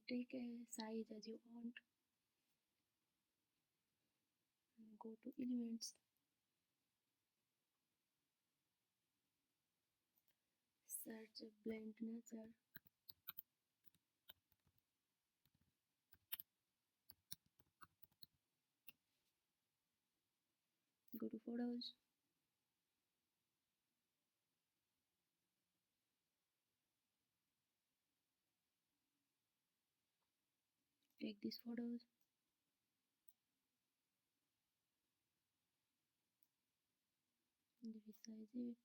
take a size as you want. Go to elements, search blend nature, go to photos, take these photos, resize it,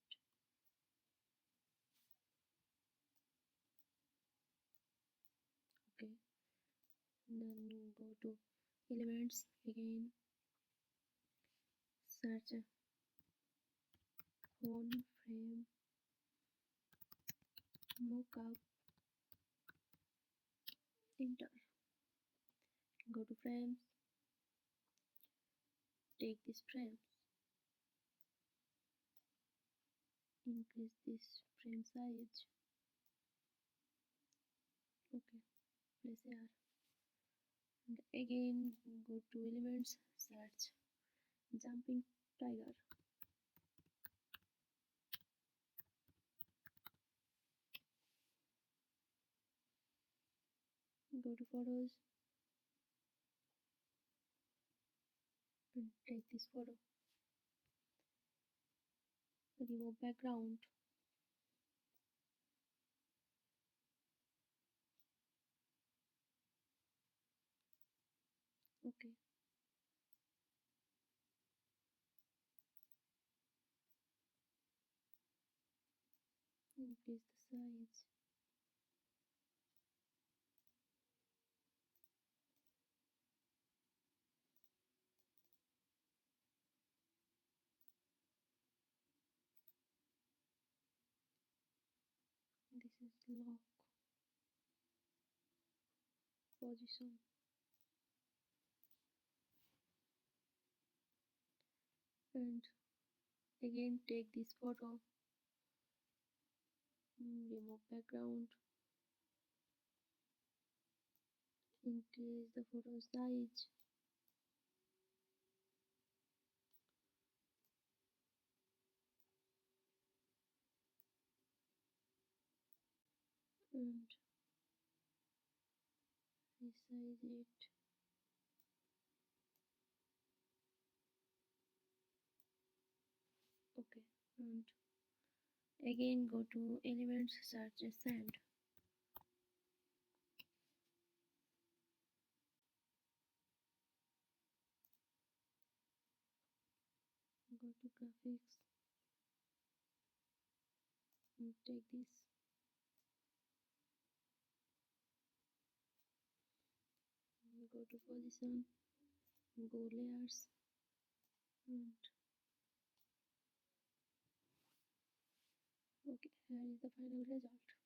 okay. Then go to elements again, search phone frame mockup, enter. Go to frames, take this frame, increase this frame size, okay, place here. And again go to elements, search jumping tiger, go to photos and take this photo, remove background, okay. Increase the size, this is lock position, and again take this photo, remove background, increase the photo size, and resize it, okay. And again go to elements, search sand, go to graphics and take this, go to position, go layers, and okay, here is the final result.